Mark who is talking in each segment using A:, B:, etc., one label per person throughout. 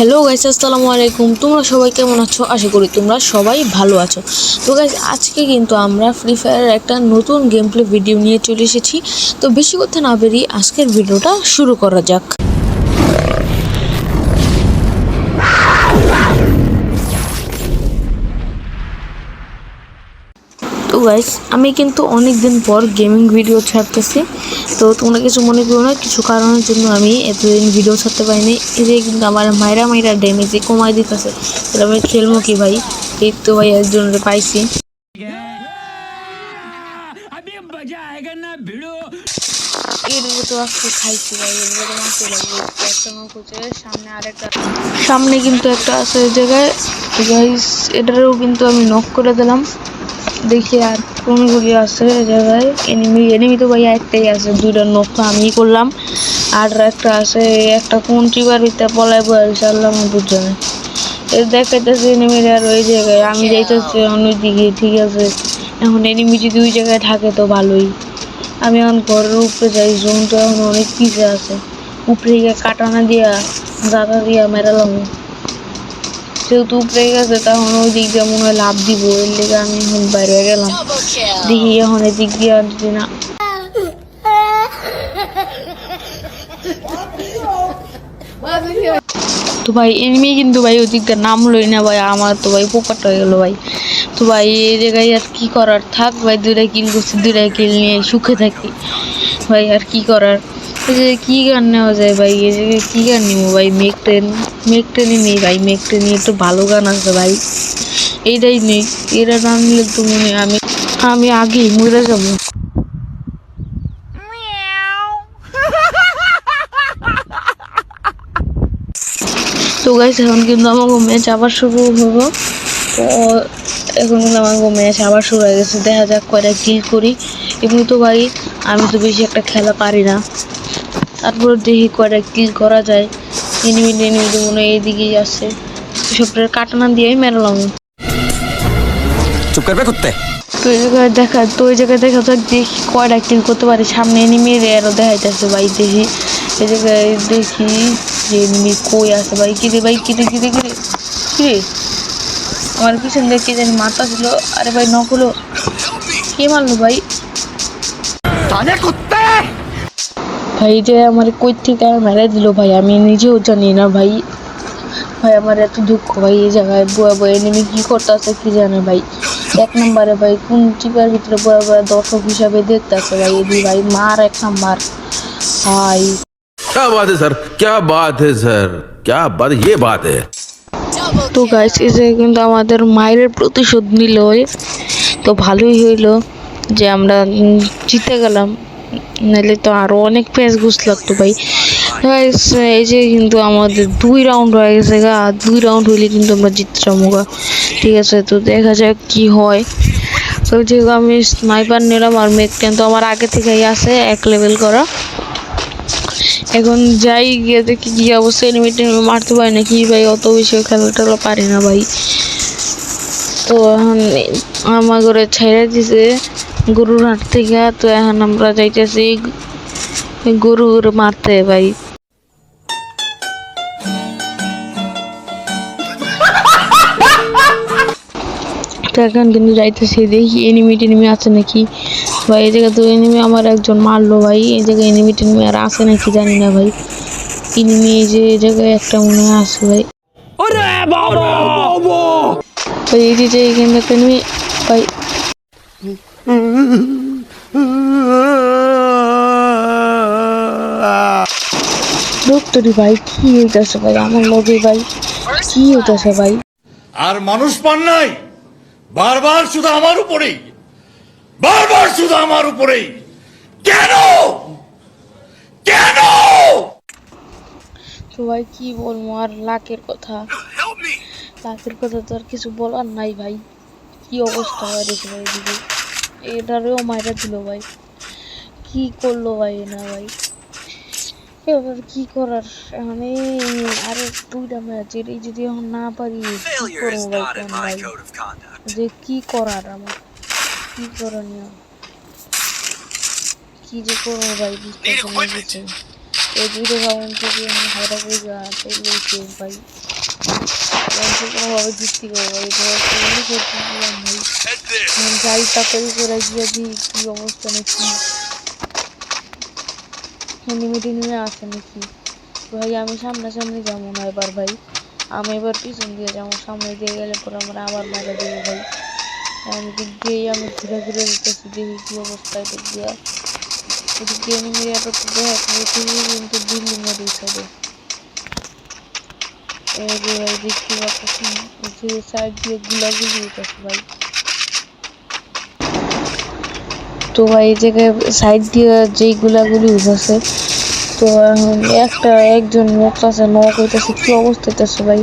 A: Hello guys, আসসালামু আলাইকুম। তোমরা সবাই কেমন আছো? আশা করি তোমরা সবাই ভালো আছো। তো গাইস, আজকে কিন্তু আমরা ফ্রি ফায়ারের একটা নতুন গেম প্লে ভিডিও নিয়ে চলে এসেছি। তো বেশি কথা না বেরিয়ে আজকের ভিডিওটা শুরু করা যাক। তো গাইস, আমি কিন্তু অনেক দিন পর গেমিং ভিডিও ছাড়তেছি। তো তোমরা কিছু মনে করো না, কিছু কারণের জন্য আমি এতদিন ভিডিও ছাড়তে পারিনি। এই যে কিন্তু আমার মাইরা ড্যামেজে কমাই দিতেছে, তাহলে আমি খেলবো কি ভাই? এই তো ভাই একজনের পাইছি। এর তো আজকে খাইছি ভাই, এর মাছই লাগবে একটা নৌকোছে সামনে, আরেকটা সামনে কিন্তু একটা আছে ওই জায়গায়। গাইস, এটারও কিন্তু আমি নক করে দিলাম। দেখি আর কোনগুলি আছে এই জায়গায়। এনিমি তো ভাই একটাই আছে, দুইটা নক আমি করলাম। আর একটা আছে, একটা কোন চিবার ভিতরে পলায় বলছে আল্লাহ মাহবুব জানে। এর দেখাইতেছে এনিমির আর ওই জায়গায়, আমি যাইতেছি অন্যদিকে। ঠিক আছে, এখন এনিমি যদি ওই জায়গায় থাকে তো ভালোই। আমি এখন ঘরের উপরে যাই, জোন তো এখন অনেক পিছে আছে। উপরে গিয়ে কাটানা দিয়া গাদা দিয়া মেরালাম। যেহেতু উপরে গেছে তখন ওই দিক দিয়ে মনে হয় লাভ দিব, এর লেগে আমি এখন বাইরে গেলাম। দেখি এখন এদিক দিয়ে যদি না তো ভাই এনিমি কিন্তু ভাই ওই দিক দিয়ে নামলোই না ভাই, আমার তো ভাই পোকাট হয়ে গেল ভাই। তো ভাই এই জায়গায় আর কি করার, থাক ভাই, দুইটা কিল করছি, দুইটা কিল নিয়ে সুখে থাকি ভাই। আর কি করার, এই যে কি গান নেওয়া যায় ভাই? এই জায়গায় কি গান নিবো ভাই? মেঘটেনে নেই ভাই, মেঘটেনে একটু ভালো গান আছে ভাই, এইটাই নেই। এরা না নিলে তো মনে আমি আগেই মরে যাবো। তো গাইস, এখন কিন্তু আমাকে ম্যাচ আবার শুরু হবো। তো এখন কিন্তু আমাকে ম্যাচ আবার শুরু হয়ে গেছে, দেখা যাক কয়টা কিল করি। এমনি তো ভাই আমি তো বেশি একটা খেলা পারি না, তারপর দেখি কয়টা কিল করা যায়। এনিমি তো মনে হয় এইদিকেই আছে, সবটা কাটানা দিয়েই মেরলাম।
B: চুপ করবে কুত্তে।
A: তো ওই জায়গায় দেখা যাক দেখি কয়টা কিল করতে পারি। সামনে এনিমির আরো দেখাইতেছে ভাই, দেখি এই জায়গায় দেখি যে এনিমি কই আছে ভাই। কিরে ভাই, কিরে আমার পিছন দিয়ে কে জানি মাথা ছিল। আরে ভাই নক হলো, কে মারলো ভাই? ভাই যে আমার কই থেকে মেরে দিল ভাই, আমি নিজেও জানি না ভাই। ভাই আমার এত দুঃখ ভাই, এই জায়গায় বয়ে এনিমি কি করতেছে কি জানে ভাই। এক নম্বরে ভাই কোন চিপার ভিতরে বয়ে দর্শক হিসাবে দেখতেছে ভাই। এদি ভাই মার এক নাম্বার ভাই।
B: क्या बात है सर, क्या बात है सर, क्या बात, ये बात है।
A: তো গাইস, এসে কিন্তু আমাদের মায়ের প্রতিশোধ নিল, তো ভালোই হইলো যে আমরা জিতে গেলাম, নাহলে তো আরো অনেক প্যাচ ঘুষ লাগতো ভাই। গাইস, এই যে কিন্তু আমাদের 2 রাউন্ড হয়ে গেছে গা, 2 রাউন্ড হইলে কিন্তু আমরা জিততে যাবো গা। ঠিক আছে, তো দেখা যাক কি হয়। তো যেহেতু আমি স্নাইপার নিলাম, আর মেকটেন তো আমার আগে থেকেই আছে 1 লেভেল করা। এখন যাই গিয়ে দেখি কি অবস্থা, এনিমি মারতে পারি নাকি ভাই, অত বেশি খেলা পারি না ভাই। তো এখন আমার ঘরে ছেড়ে দিছে গরুর হাট থেকে, তো এখন আমরা যাইতেছি গরুর মারতে ভাই। তো এখন কিন্তু যাইতেছি, দেখি এনিমি আছে নাকি ভাই। এই জায়গায় তো এনিমি আমার একজন মারলো ভাই, এই জায়গায় এনিমি আর আছে নাকি জানি না ভাই। এনিমি এই যে এই জায়গায় একটা মনে হয় আছে ভাই। ভাই এই যে এখানে একটা এনিমি ভাই। ডক্টরি ভাই, কি হইতেছে ভাই আমার লগে ভাই, কি হইতেছে ভাই?
C: আর মানুষ পান নাই, বারবার শুধু আমার উপরেই কেন কেন?
A: তো ভাই কি বলবো আর, লাকের কথা তো আর কিছু বলার নাই ভাই। কি অবস্থা হয়ে গেছে ভাই দিদি, এটারেও মাইরা দিল ভাই। কি করলো ভাই না ভাই, এবার কি করার? এখন আরে 2টা ম্যাচ, এই যদি এখন না পারি কি করবো ভাই? কোন ভাই যে কি করার, আমার কি করণীয়, কি যে করবো ভাই বুঝতেছি না কিছু। এই 2টা রাউন্ড যদি আমি হারা করে যা তাইলে শেষ ভাই। কোনোভাবে জিততে পারবো ভাই। যাই তাড়াতাড়ি করে গিয়ে দিই কি অবস্থা নাকি, এনিমিটি নিয়ে আসে নাকি ভাই। আমি সামনাসামনি যাবো না এবার ভাই, আমি এবার পিছন দিয়ে যাবো, সামনে দিয়ে গেলে পরে আমরা আবার মারা দেবো ভাই। আমি দিক দিয়েই আমি ঘুরে ঘুরে দিতেছি, দেখি কি অবস্থা এদিক দিয়ে। এদিক দিয়ে এনিমি এত কিন্তু বিল্ডিং এর এই সাইডে ভাই দেখতে পাচ্ছি যে সাইড দিয়ে গুলাগুলি হইতেছে ভাই। তো ভাই এই জায়গায় সাইড দিয়ে যেই গুলাগুলি হইতেছে, তো একজন মুখ আছে নক হইতেছে, কি অবস্থা হইতেছে ভাই।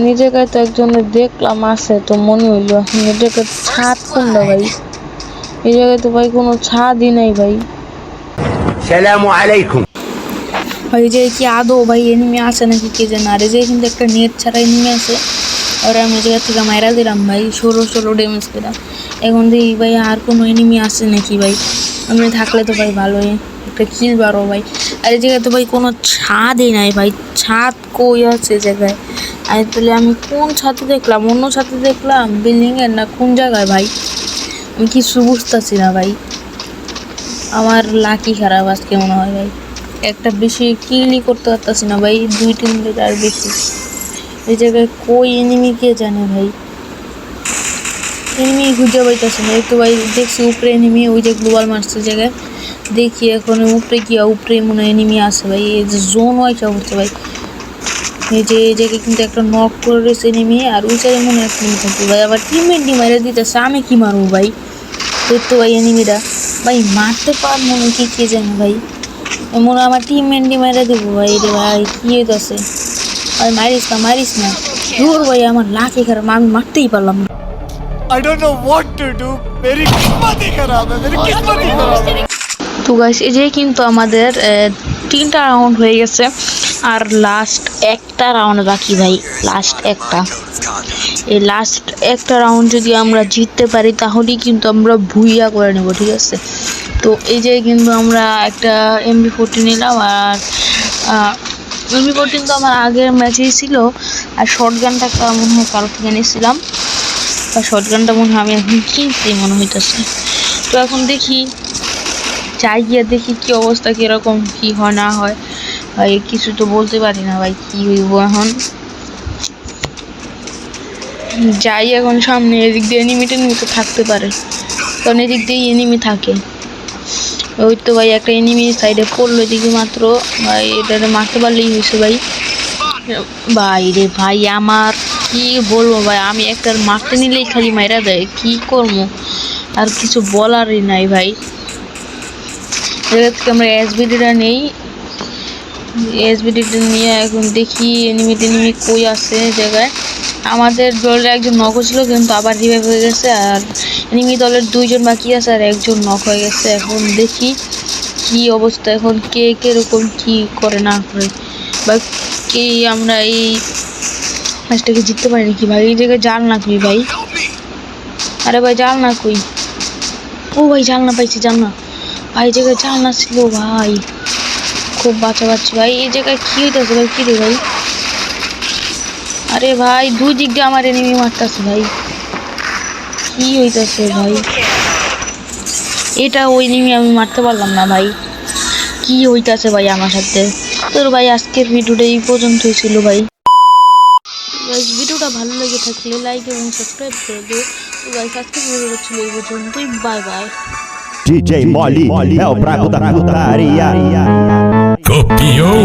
A: এই জায়গায় তো একজনের দেখলাম আছে, তো মনে হইলো এখন এই জায়গায় ছাদ কোনটা ভাই, এই জায়গায় তো ভাই কোনো ছাদই নাই ভাই।
D: সালামু আলাইকুম
A: ভাই যে কি আদৌ ভাই এনিমি আছে নাকি কে জানে। আর এই যে কিন্তু একটা নেট ছাড়া এনিমি আছে, আর আমি জায়গা থেকে মাইরা দিলাম ভাই, 16 ড্যামেজ পেলাম। এখন দেখি ভাই আর কোনো এনিমি আছে নাকি ভাই, আমি থাকলে তো ভাই ভালোই একটা কিল বারো ভাই। আর এই জায়গায় তো ভাই কোনো ছাদই নাই ভাই, ছাদ কই আছে জায়গায়। আর তাহলে আমি কোন ছাদে দেখলাম, অন্য ছাদে দেখলাম বিল্ডিং এর, না কোন জায়গায় ভাই আমি কিছু বুঝতেছি না ভাই। আমার লাকি খারাপ আজকে মনে হয় ভাই, একটা বেশি কিলই করতে পারতাছি না ভাই, 2-3 মিনিট আর বেশি। এই জায়গায় কই এনিমি কে জানে ভাই, এনিমি খুঁজে পাইতেছে না। এই তো ভাই দেখছি উপরে এনিমি, ওই যে গ্লোবাল মারছে জায়গায় দেখি। এখন উপরে গিয়া উপরে মনে হয় এনিমি আছে ভাই, এই যে জোন ওয়াইজ হচ্ছে ভাই। এই যে এই জায়গায় কিন্তু একটা নক করে রয়েছে এনিমি, আর ওই সাইডে মনে হয় এনিমি থাকবে ভাই। আবার টিমমেট মাইরা দিতেছে, আমি কি মারবো ভাই। এই তো ভাই এনিমিরা ভাই মারতে পারবো নাকি কে জানে ভাই, মনে আমার টিমমেট মাইরা দেবো ভাই। রে ভাই কি হইতেছে ভাই, মারিস না দূর ভাই, আমার লাকি খারাপ, আমি মারতেই পারলাম না।
E: I don't know what to do. मेरी किस्मत ही खराब है, मेरी किस्मत ही खराब है।
A: তো গাইস এই যে কিন্তু আমাদের 3টা রাউন্ড হয়ে গেছে, আর লাস্ট একটা রাউন্ড বাকি ভাই, লাস্ট একটা। এই লাস্ট একটা রাউন্ড যদি আমরা জিততে পারি তাহলেই কিন্তু আমরা ভুইয়া করে নেব, ঠিক আছে। তো এই যে কিন্তু আমরা একটা MP40 নিলাম, আর MP40 তো আমার আগের ম্যাচেই ছিল, আর শর্টগানটা মনে হয় কারো থেকে নিয়েছিলাম, আর শর্টগানটা মনে হয় আমি এখন কিনছি মনে হইতেছে। তো এখন দেখি যাই গিয়ে দেখি কি অবস্থা, কিরকম কি হয় না হয় ভাই, কিছু তো বলতে পারি না ভাই কি হইব এখন। যাই এখন সামনে, এদিক দিয়ে এনিমি তো থাকতে পারে, কারণ এদিক দিয়ে এনিমি থাকে। ওই তো ভাই একটা এনিমি সাইডে পড়লো এদিকে মাত্র ভাই, এটা মারতে পারলেই হয়েছে ভাই। ভাই রে ভাই আমার কি বলবো ভাই, আমি একটা মারতে নিলেই খালি মাইরা দেয়, কি করবো আর কিছু বলারই নাই ভাই। আমরা এসবিডিটা নেই, এসবিডিটা নিয়ে এখন দেখি এনিমি কই আছে জায়গায়। আমাদের দলের একজন নক ছিল কিন্তু আবার রিভাইভ হয়ে গেছে, আর এনিমি দলের 2জন বাকি আছে আর একজন নক হয়ে গেছে। এখন দেখি কি অবস্থা, এখন কে কিরকম কি করে না করে, বা কে আমরা এই ম্যাচটাকে জিততে পারি নাকি ভাই। এই জায়গায় জাল না কই ভাই, আরে ভাই জাল না কই, ও ভাই জাল না পাইছি, জাল না ভাই, জায়গায় জানলা ছিল ভাই, খুব বাঁচাবাচ্ছি ভাই। এই জায়গায় কি হইতেছে ভাই, কি রে ভাই, আরে ভাই দুই দিক দিয়ে আমার এনিমি মারতেছে ভাই, কি হইতেছে ভাই। এটা ওই এনিমি আমি মারতে পারলাম না ভাই, কি হইতেছে ভাই আমার সাথে। তোর ভাই আজকের ভিডিওটা এই পর্যন্তই ছিল ভাই। ভিডিওটা ভালো লেগে থাকলে লাইক এবং সাবস্ক্রাইব করে দিও। তো গাইস আজকের ভিডিওটা ছিল এই পর্যন্তই, bye bye.
D: DJ Molly é o brabo da putaria.
F: Copiou?